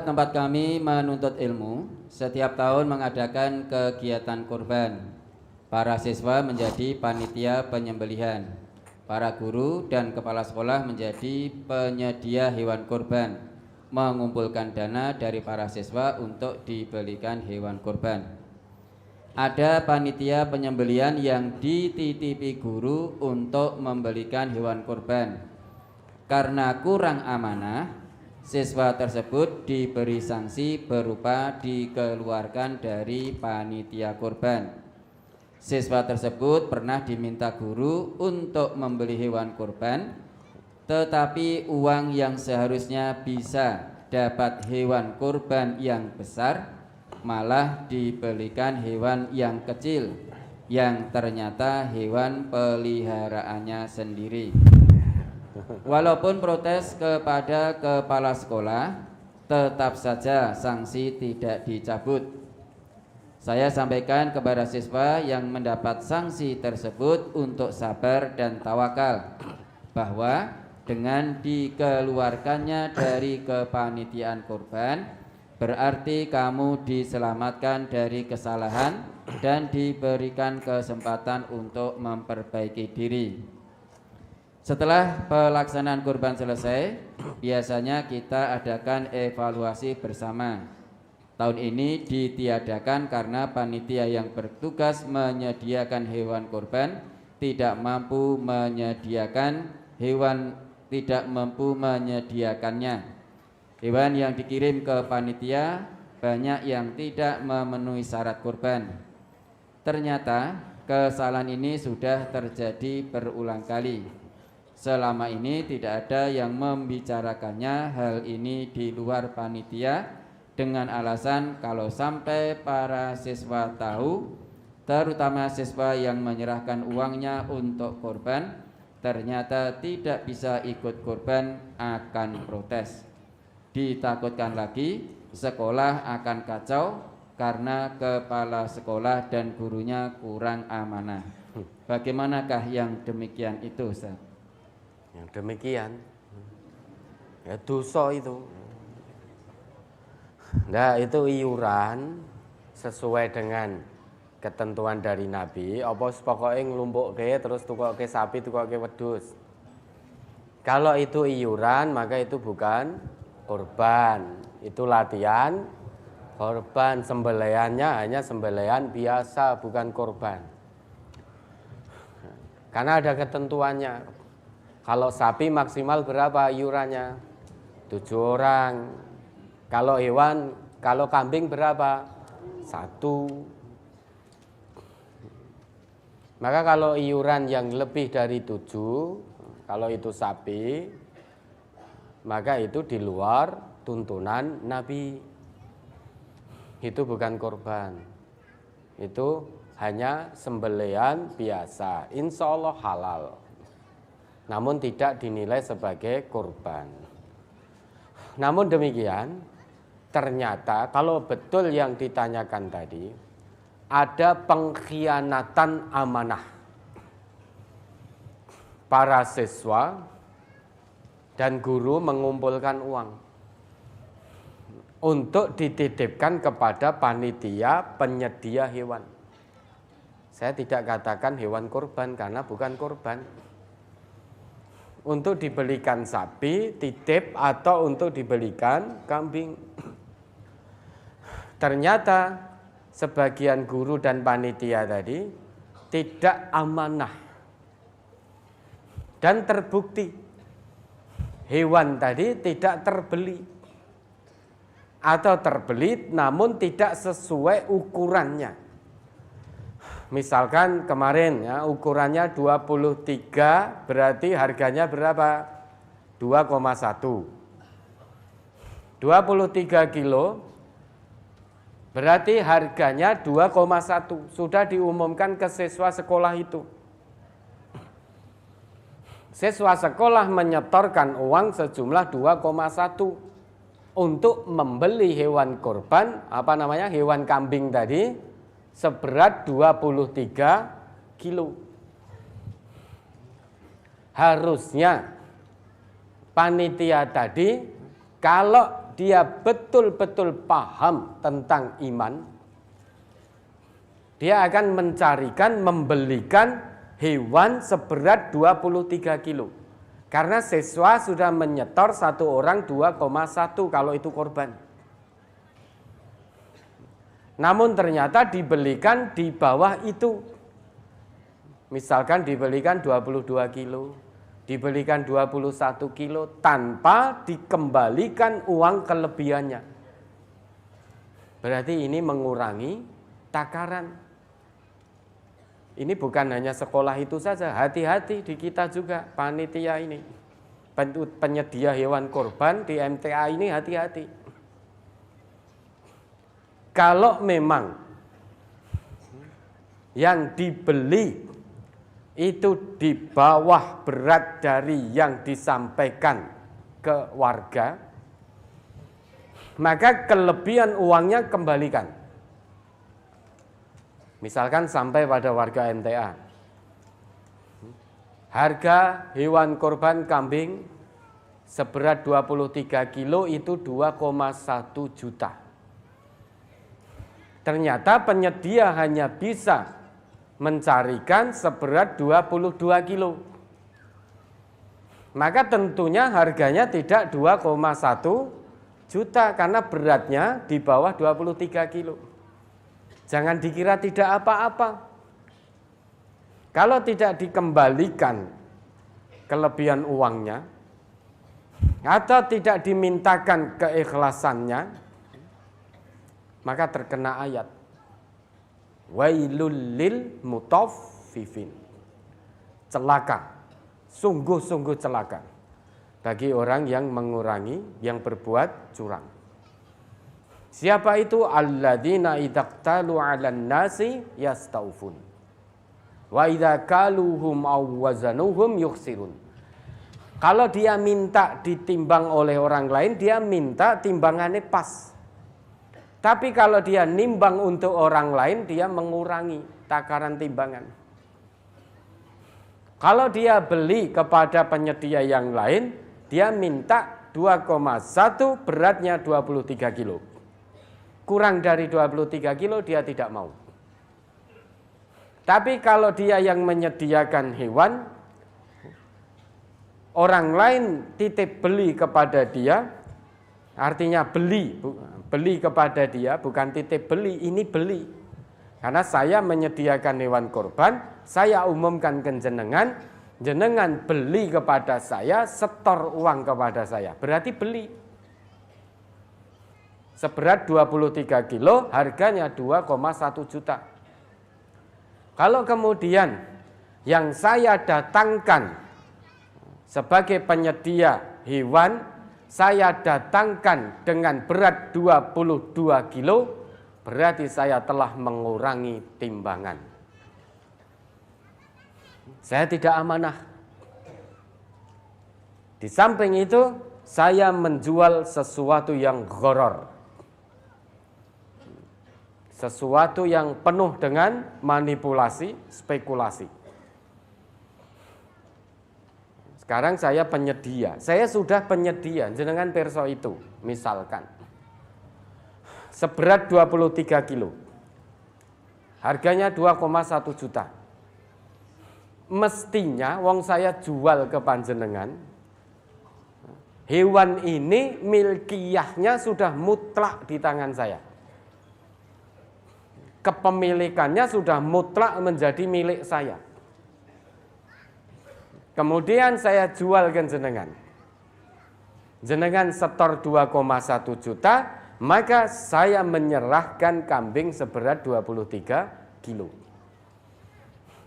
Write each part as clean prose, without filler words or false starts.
tempat kami menuntut ilmu setiap tahun mengadakan kegiatan kurban. Para siswa menjadi panitia penyembelihan. Para guru dan kepala sekolah menjadi penyedia hewan kurban, mengumpulkan dana dari para siswa untuk dibelikan hewan kurban. Ada panitia penyembelihan yang dititipi guru untuk membelikan hewan kurban. Karena kurang amanah, siswa tersebut diberi sanksi berupa dikeluarkan dari panitia kurban. Siswa tersebut pernah diminta guru untuk membeli hewan kurban, tetapi uang yang seharusnya bisa dapat hewan kurban yang besar malah dibelikan hewan yang kecil yang ternyata hewan peliharaannya sendiri. Walaupun protes kepada kepala sekolah, tetap saja sanksi tidak dicabut. Saya sampaikan kepada siswa yang mendapat sanksi tersebut untuk sabar dan tawakal, bahwa dengan dikeluarkannya dari kepanitiaan kurban berarti kamu diselamatkan dari kesalahan dan diberikan kesempatan untuk memperbaiki diri. Setelah pelaksanaan kurban selesai, biasanya kita adakan evaluasi bersama. Tahun ini ditiadakan karena panitia yang bertugas menyediakan hewan kurban tidak mampu menyediakannya. Hewan yang dikirim ke panitia banyak yang tidak memenuhi syarat kurban. Ternyata kesalahan ini sudah terjadi berulang kali. Selama ini tidak ada yang membicarakannya hal ini di luar panitia, dengan alasan kalau sampai para siswa tahu, terutama siswa yang menyerahkan uangnya untuk kurban, ternyata tidak bisa ikut kurban akan protes. Ditakutkan lagi sekolah akan kacau karena kepala sekolah dan gurunya kurang amanah. Bagaimanakah yang demikian itu, Ustaz? Yang demikian ya dosa itu. Nah, itu iuran sesuai dengan ketentuan dari Nabi. Apa pokoknya ngelumpukke terus tukokke sapi, tukokke wedhus. Kalau itu iuran maka itu bukan kurban. Itu latihan kurban, sembelihannya hanya sembelihan biasa, bukan kurban. Karena ada ketentuannya. Kalau sapi maksimal berapa iurannya? 7 orang. Kalau hewan, kalau kambing berapa? 1. Maka kalau iuran yang lebih dari 7, kalau itu sapi, maka itu di luar tuntunan Nabi. Itu bukan korban. Itu hanya sembelihan biasa, insya Allah halal. Namun tidak dinilai sebagai korban. Namun demikian, ternyata kalau betul yang ditanyakan tadi, ada pengkhianatan amanah. Para siswa dan guru mengumpulkan uang untuk dititipkan kepada panitia penyedia hewan. Saya tidak katakan hewan kurban karena bukan kurban. Untuk dibelikan sapi, titip, atau untuk dibelikan kambing. Ternyata sebagian guru dan panitia tadi tidak amanah. Dan terbukti hewan tadi tidak terbeli. Atau terbeli namun tidak sesuai ukurannya. Misalkan kemarin ya, ukurannya 23, berarti harganya berapa? 2,1. 23 kilo, berarti harganya 2,1. Sudah diumumkan ke siswa sekolah itu. Siswa sekolah menyetorkan uang sejumlah 2,1 untuk membeli hewan kurban, hewan kambing tadi, seberat 23 kilo. Harusnya panitia tadi kalau dia betul-betul paham tentang iman, dia akan membelikan hewan seberat 23 kilo. Karena siswa sudah menyetor satu orang 2,1 kalau itu korban. Namun ternyata dibelikan di bawah itu. Misalkan dibelikan 22 kilo, dibelikan 21 kilo tanpa dikembalikan uang kelebihannya. Berarti ini mengurangi takaran. Ini bukan hanya sekolah itu saja, hati-hati di kita juga, panitia ini. Penyedia hewan korban di MTA ini hati-hati. Kalau memang yang dibeli itu di bawah berat dari yang disampaikan ke warga, maka kelebihan uangnya kembalikan. Misalkan sampai pada warga MTA, harga hewan korban kambing seberat 23 kilo itu 2,1 juta. Ternyata penyedia hanya bisa mencarikan seberat 22 kilo. Maka tentunya harganya tidak 2,1 juta karena beratnya di bawah 23 kilo. Jangan dikira tidak apa-apa. Kalau tidak dikembalikan kelebihan uangnya atau tidak dimintakan keikhlasannya, maka terkena ayat wailul lil mutaffifin. Celaka, sungguh-sungguh celaka bagi orang yang mengurangi, yang berbuat curang. Siapa itu? Alladzina idaqtalu 'alan nasi yastaufun wa idza kaluhum aw wazanuhum yukhsirun. Kalau dia minta ditimbang oleh orang lain, dia minta timbangannya pas. Tapi kalau dia nimbang untuk orang lain, dia mengurangi takaran timbangan. Kalau dia beli kepada penyedia yang lain, dia minta 2,1 beratnya 23 kilo. Kurang dari 23 kilo dia tidak mau. Tapi kalau dia yang menyediakan hewan, orang lain titip beli kepada dia, artinya beli kepada dia, bukan titip beli, ini beli. Karena saya menyediakan hewan korban, saya umumkan ke jenengan, jenengan beli kepada saya, setor uang kepada saya, berarti beli. Seberat 23 kilo, harganya 2,1 juta. Kalau kemudian yang saya datangkan sebagai penyedia hewan, saya datangkan dengan berat 22 kilo, berarti saya telah mengurangi timbangan. Saya tidak amanah. Di samping itu, saya menjual sesuatu yang gharar. Sesuatu yang penuh dengan manipulasi, spekulasi. Sekarang saya penyedia, saya sudah penyedia, jenengan perso itu, misalkan. Seberat 23 kilo. Harganya 2,1 juta. Mestinya wong saya jual ke panjenengan, hewan ini milkiyahnya sudah mutlak di tangan saya. Kepemilikannya sudah mutlak menjadi milik saya. Kemudian saya jual ke jenengan. Jenengan setor 2,1 juta, maka saya menyerahkan kambing seberat 23 kilo.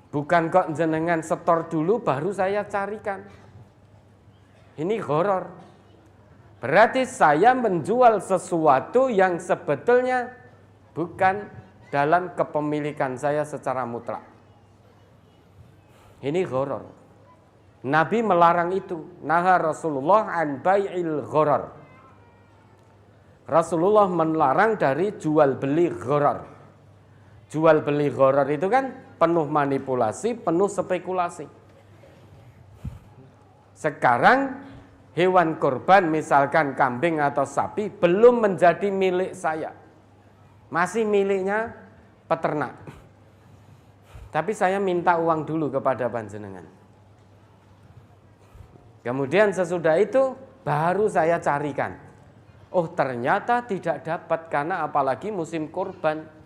Bukan kok jenengan setor dulu baru saya carikan. Ini gharar. Berarti saya menjual sesuatu yang sebetulnya bukan dalam kepemilikan saya secara mutlak. Ini gharar. Nabi melarang itu. Naha Rasulullah an bai'il gharar. Rasulullah melarang dari jual beli gharar. Jual beli gharar itu kan penuh manipulasi, penuh spekulasi. Sekarang hewan kurban misalkan kambing atau sapi belum menjadi milik saya. Masih miliknya peternak. Tapi saya minta uang dulu kepada panjenengan. Kemudian sesudah itu baru saya carikan. Oh ternyata tidak dapat karena apalagi musim kurban.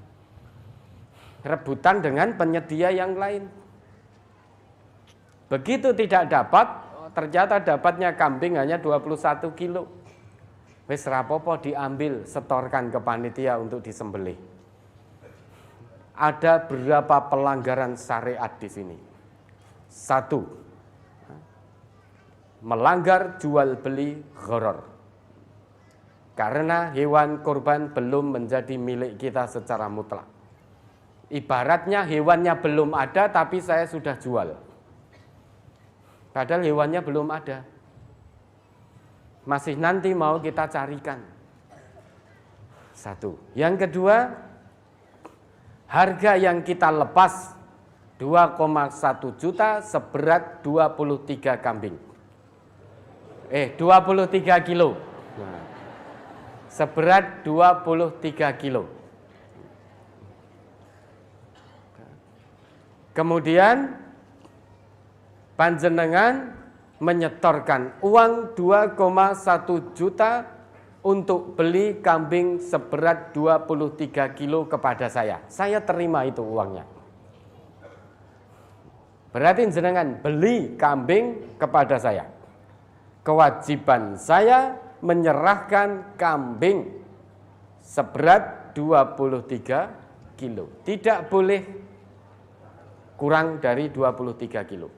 Rebutan dengan penyedia yang lain. Begitu tidak dapat, ternyata dapatnya kambing hanya 21 kilo. Wis rapopo diambil, setorkan ke panitia untuk disembelih. Ada berapa pelanggaran syariat di sini? 1. Melanggar jual beli gharar. Karena hewan kurban belum menjadi milik kita secara mutlak. Ibaratnya hewannya belum ada tapi saya sudah jual. Padahal hewannya belum ada. Masih nanti mau kita carikan. 1. Yang kedua, harga yang kita lepas 2,1 juta seberat 23 kambing. 23 kilo. Seberat 23 kilo. Kemudian panjenengan menyetorkan uang 2,1 juta untuk beli kambing seberat 23 kilo kepada saya. Saya terima itu uangnya. Berarti jenengan beli kambing kepada saya. Kewajiban saya menyerahkan kambing seberat 23 kilo. Tidak boleh kurang dari 23 kilo.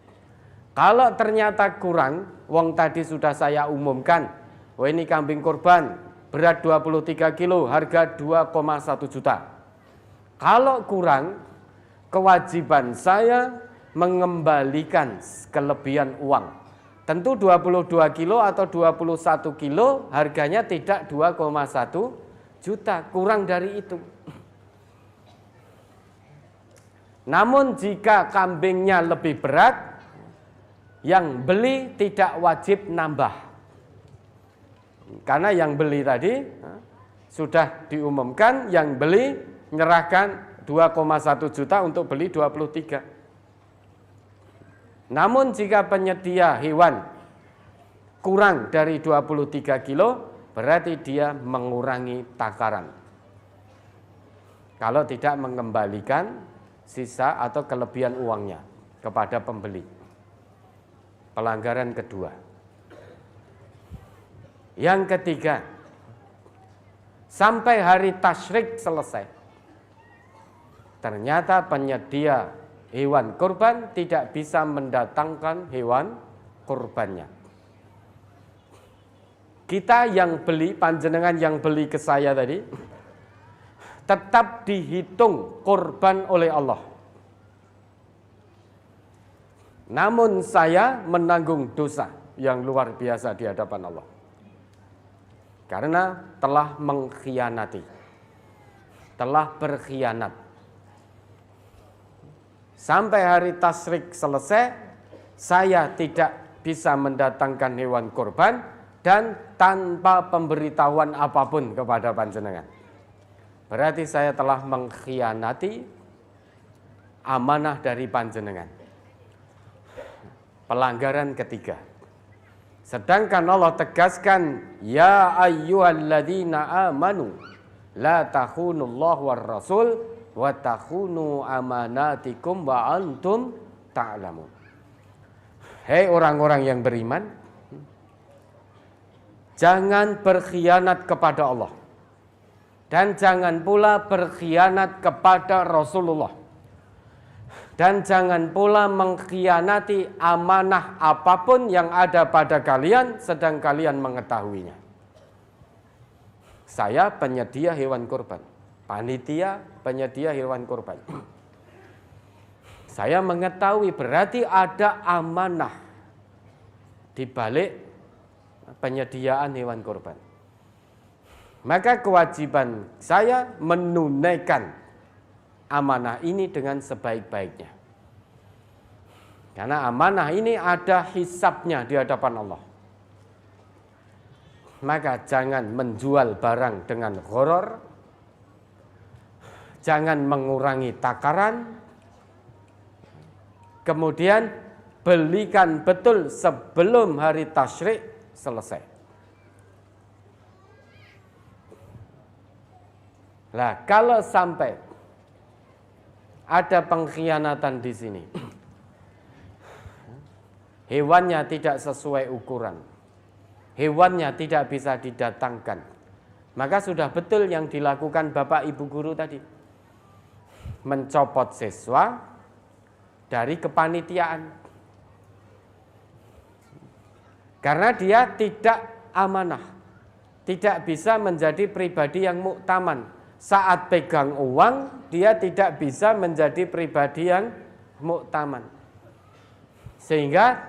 Kalau ternyata kurang, wong tadi sudah saya umumkan, wah ini kambing kurban, berat 23 kilo, harga 2,1 juta. Kalau kurang, kewajiban saya mengembalikan kelebihan uang. Tentu 22 kilo atau 21 kilo harganya tidak 2,1 juta, kurang dari itu. Namun jika kambingnya lebih berat, yang beli tidak wajib nambah. Karena yang beli tadi sudah diumumkan, yang beli menyerahkan 2,1 juta untuk beli 23. Namun jika penyedia hewan kurang dari 23 kilo, berarti dia mengurangi takaran. Kalau tidak mengembalikan sisa atau kelebihan uangnya kepada pembeli. Pelanggaran kedua. Yang ketiga, sampai hari tasyrik selesai, ternyata penyedia hewan kurban tidak bisa mendatangkan hewan kurbannya. Kita yang beli, panjenengan yang beli ke saya tadi, tetap dihitung kurban oleh Allah. Namun saya menanggung dosa yang luar biasa di hadapan Allah. Karena telah mengkhianati, telah berkhianat. Sampai hari tasyrik selesai, saya tidak bisa mendatangkan hewan kurban dan tanpa pemberitahuan apapun kepada panjenengan. Berarti saya telah mengkhianati amanah dari panjenengan. Pelanggaran ketiga. Sedangkan Allah tegaskan, ya ayyuhalladzina amanu la takhunullah war rasul wa takhunu amanatikum wa antum ta'lamun. Hei orang-orang yang beriman, jangan berkhianat kepada Allah dan jangan pula berkhianat kepada Rasulullah dan jangan pula mengkhianati amanah apapun yang ada pada kalian sedang kalian mengetahuinya. Saya penyedia hewan kurban, panitia penyedia hewan kurban. Saya mengetahui berarti ada amanah di balik penyediaan hewan kurban. Maka kewajiban saya menunaikan amanah ini dengan sebaik-baiknya. Karena amanah ini ada hisabnya di hadapan Allah. maka jangan menjual barang dengan gharar, jangan mengurangi takaran, kemudian belikan betul sebelum hari tasyrik selesai. Nah, kalau sampai ada pengkhianatan di sini, hewannya tidak sesuai ukuran, hewannya tidak bisa didatangkan, maka sudah betul yang dilakukan Bapak Ibu guru tadi, mencopot siswa dari kepanitiaan, karena dia tidak amanah, tidak bisa menjadi pribadi yang muktaman. Saat pegang uang, dia tidak bisa menjadi pribadi yang muktaman, sehingga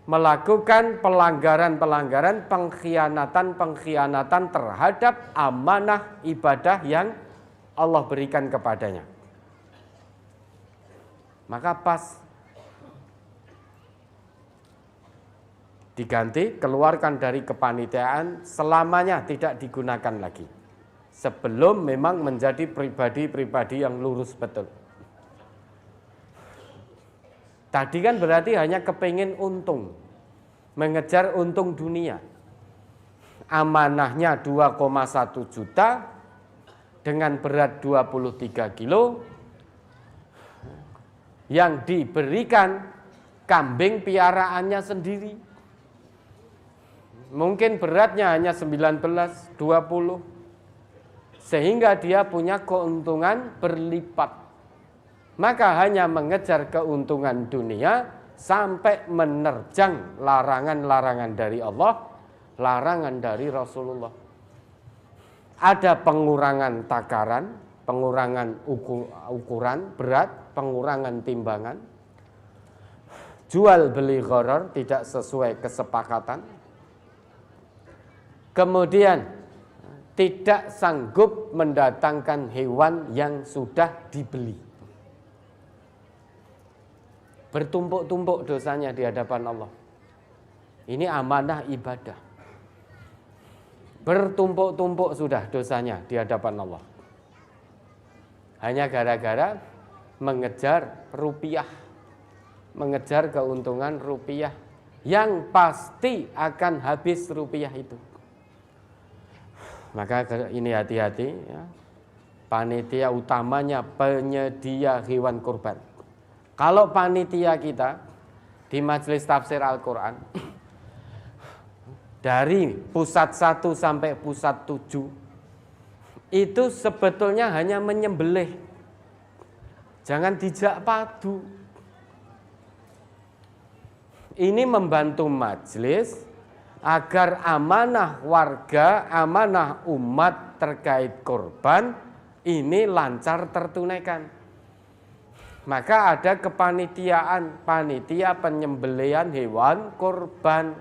melakukan pelanggaran-pelanggaran, pengkhianatan terhadap amanah ibadah yang Allah berikan kepadanya. Maka pas diganti, keluarkan dari kepanitiaan, selamanya tidak digunakan lagi, sebelum memang menjadi pribadi-pribadi yang lurus betul. Tadi kan berarti hanya kepingin untung, mengejar untung dunia. Amanahnya 2,1 juta dengan berat 23 kilo, yang diberikan kambing piaraannya sendiri. Mungkin beratnya hanya 19, 20, sehingga dia punya keuntungan berlipat. Maka hanya mengejar keuntungan dunia sampai menerjang larangan-larangan dari Allah, larangan dari Rasulullah. Ada pengurangan takaran, pengurangan ukuran berat, pengurangan timbangan, jual beli gharar tidak sesuai kesepakatan, kemudian tidak sanggup mendatangkan hewan yang sudah dibeli. Bertumpuk-tumpuk dosanya di hadapan Allah. Ini amanah ibadah. Bertumpuk-tumpuk sudah dosanya di hadapan Allah. Hanya gara-gara mengejar rupiah, mengejar keuntungan rupiah, yang pasti akan habis rupiah itu. Maka ini hati-hati ya. Panitia utamanya penyedia hewan kurban. Kalau panitia kita di majelis tafsir Al-Quran, dari pusat 1 sampai pusat 7, itu sebetulnya hanya menyembelih, jangan dijak padu. Ini membantu majelis agar amanah warga, amanah umat terkait kurban ini lancar tertunaikan. Maka ada kepanitiaan, panitia penyembelihan hewan kurban.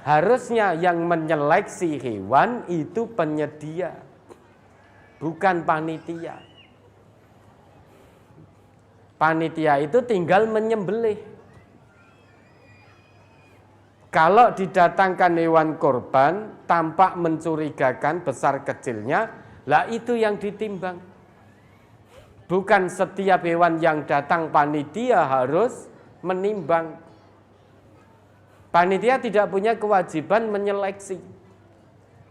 Harusnya yang menyeleksi hewan itu penyedia, bukan panitia. Panitia itu tinggal menyembelih. Kalau didatangkan hewan kurban tampak mencurigakan besar kecilnya, lah itu yang ditimbang. Bukan setiap hewan yang datang panitia harus menimbang. Panitia tidak punya kewajiban menyeleksi.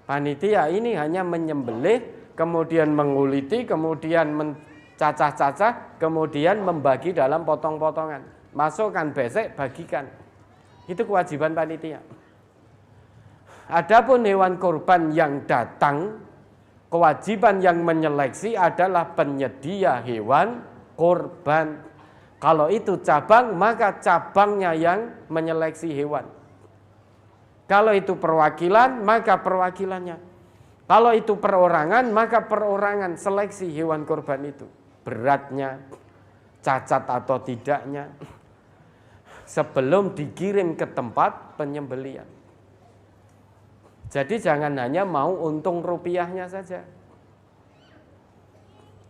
Panitia ini hanya menyembelih, kemudian menguliti, kemudian mencacah-cacah, kemudian membagi dalam potong-potongan. Masukkan besek, bagikan. Itu kewajiban panitia. Adapun hewan kurban yang datang, kewajiban yang menyeleksi adalah penyedia hewan kurban. Kalau itu cabang, maka cabangnya yang menyeleksi hewan. Kalau itu perwakilan, maka perwakilannya. Kalau itu perorangan, maka perorangan seleksi hewan kurban itu. Beratnya, cacat atau tidaknya, sebelum dikirim ke tempat penyembelian. Jadi jangan hanya mau untung rupiahnya saja.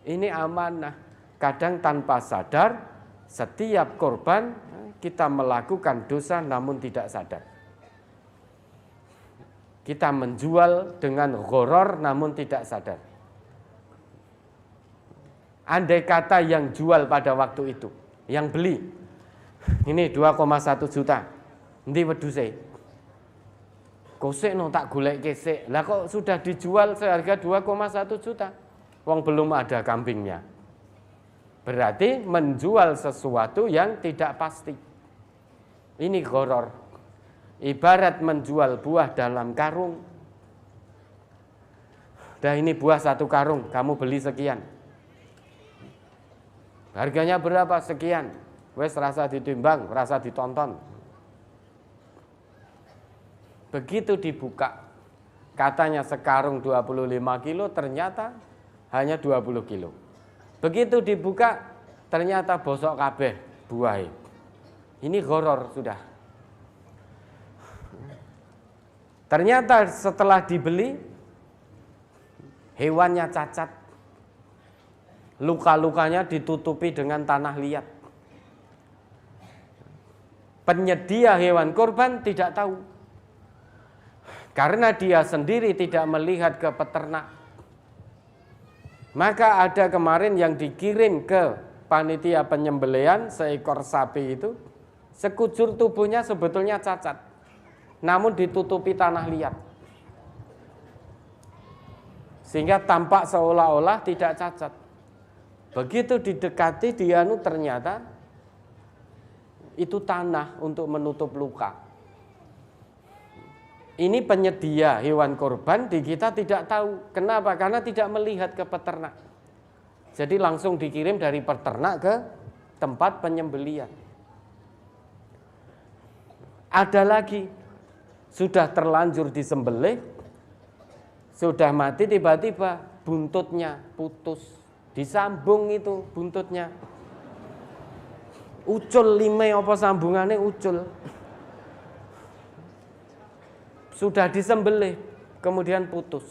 Ini amanah. Kadang tanpa sadar, setiap korban kita melakukan dosa namun tidak sadar. kita menjual dengan gharar namun tidak sadar. Andai kata yang jual pada waktu itu, yang beli, ini 2,1 juta, endi wedhuse? Kosek no tak golek kesek. Lah kok sudah dijual seharga 2,1 juta? Wong belum ada kambingnya. Berarti menjual sesuatu yang tidak pasti. Ini gharar. Ibarat menjual buah dalam karung. Dah ini buah 1 karung, kamu beli sekian. Harganya berapa? Sekian. Wes rasa ditimbang, rasa ditonton. Begitu dibuka, katanya sekarung 25 kilo, ternyata hanya 20 kilo. Begitu dibuka, ternyata bosok kabeh buah. Ini gharar sudah. Ternyata setelah dibeli, hewannya cacat. Luka-lukanya ditutupi dengan tanah liat. Penyedia hewan kurban tidak tahu. Karena dia sendiri tidak melihat ke peternak. Maka ada kemarin yang dikirim ke panitia penyembelihan seekor sapi itu, sekujur tubuhnya sebetulnya cacat, namun ditutupi tanah liat. Sehingga tampak seolah-olah tidak cacat. Begitu didekati dianu ternyata itu tanah untuk menutup luka. Ini penyedia hewan kurban di kita tidak tahu. Kenapa? Karena tidak melihat ke peternak. Jadi langsung dikirim dari peternak ke tempat penyembelihan. Ada lagi, sudah terlanjur disembelih, sudah mati, tiba-tiba buntutnya putus. Disambung itu buntutnya. Ucul lime apa sambungannya ucul. Sudah disembelih, kemudian putus.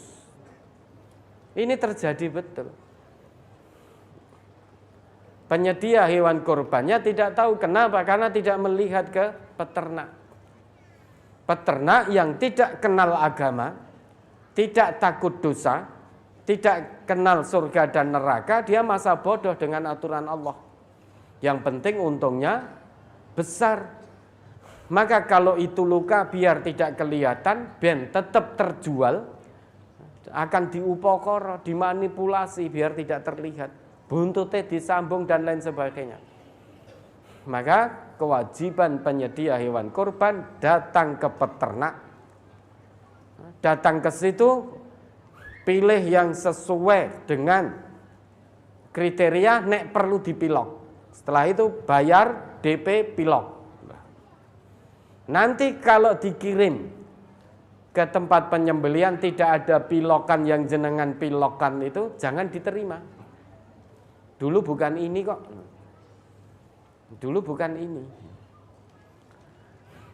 Ini terjadi betul. Penyedia hewan kurbannya tidak tahu kenapa, karena tidak melihat ke peternak. Peternak yang tidak kenal agama, tidak takut dosa, tidak kenal surga dan neraka, dia masa bodoh dengan aturan Allah. Yang penting untungnya besar. Maka kalau itu luka biar tidak kelihatan, ben tetap terjual, akan diupokoro, dimanipulasi biar tidak terlihat. Buntutnya disambung dan lain sebagainya. Maka kewajiban penyedia hewan kurban datang ke peternak. Datang ke situ, pilih yang sesuai dengan kriteria, nek perlu dipilok. Setelah itu bayar DP pilok. Nanti kalau dikirim ke tempat penyembelihan tidak ada pilokan yang jenengan pilokan itu, jangan diterima. Dulu bukan ini kok. Dulu bukan ini.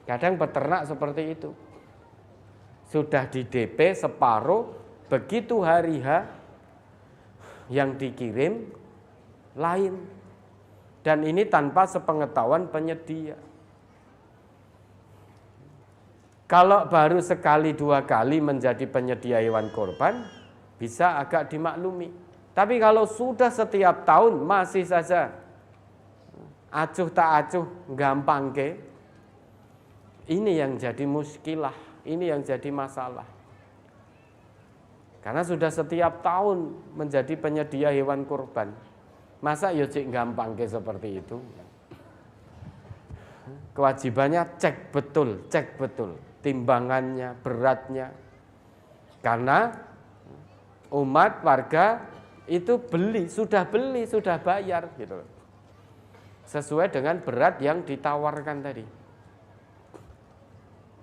Kadang peternak seperti itu. Sudah di DP separuh, begitu hari H yang dikirim lain. Dan ini tanpa sepengetahuan penyedia. Kalau baru sekali 2 kali menjadi penyedia hewan kurban, bisa agak dimaklumi. Tapi kalau sudah setiap tahun masih saja acuh tak acuh, gampang ke, ini yang jadi muskilah, ini yang jadi masalah. Karena sudah setiap tahun menjadi penyedia hewan kurban, masa ya cik gampang ke seperti itu. Kewajibannya cek betul timbangannya, beratnya. Karena umat warga itu sudah bayar gitu. Sesuai dengan berat yang ditawarkan tadi.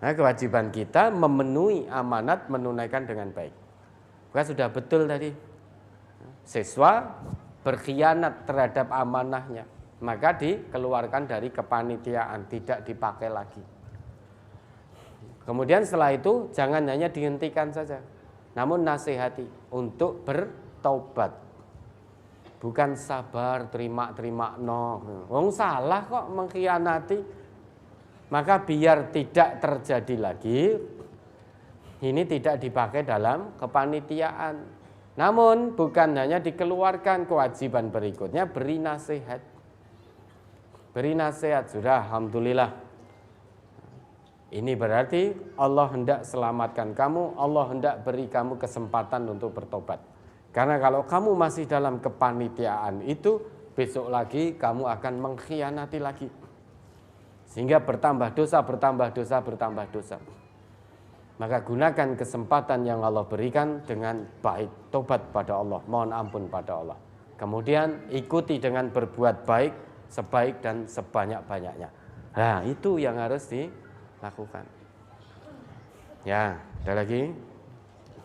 Nah, kewajiban kita memenuhi amanat, menunaikan dengan baik. Bukan sudah betul tadi. Siswa berkhianat terhadap amanahnya, maka dikeluarkan dari kepanitiaan, tidak dipakai lagi. Kemudian setelah itu jangan hanya dihentikan saja, namun nasihati untuk bertobat. Bukan sabar, terima no. Wong salah kok mengkhianati. Maka biar tidak terjadi lagi, ini tidak dipakai dalam kepanitiaan. Namun bukan hanya dikeluarkan, kewajiban berikutnya beri nasihat. Beri nasihat, sudah alhamdulillah. Ini berarti Allah hendak selamatkan kamu, Allah hendak beri kamu kesempatan untuk bertobat. Karena kalau kamu masih dalam kepanitiaan itu, besok lagi kamu akan mengkhianati lagi. Sehingga bertambah dosa, bertambah dosa, bertambah dosa. Maka gunakan kesempatan yang Allah berikan dengan baik, tobat pada Allah, mohon ampun pada Allah. Kemudian ikuti dengan berbuat baik, sebaik dan sebanyak-banyaknya. Nah, itu yang harus dilakukan. Ya, ada lagi?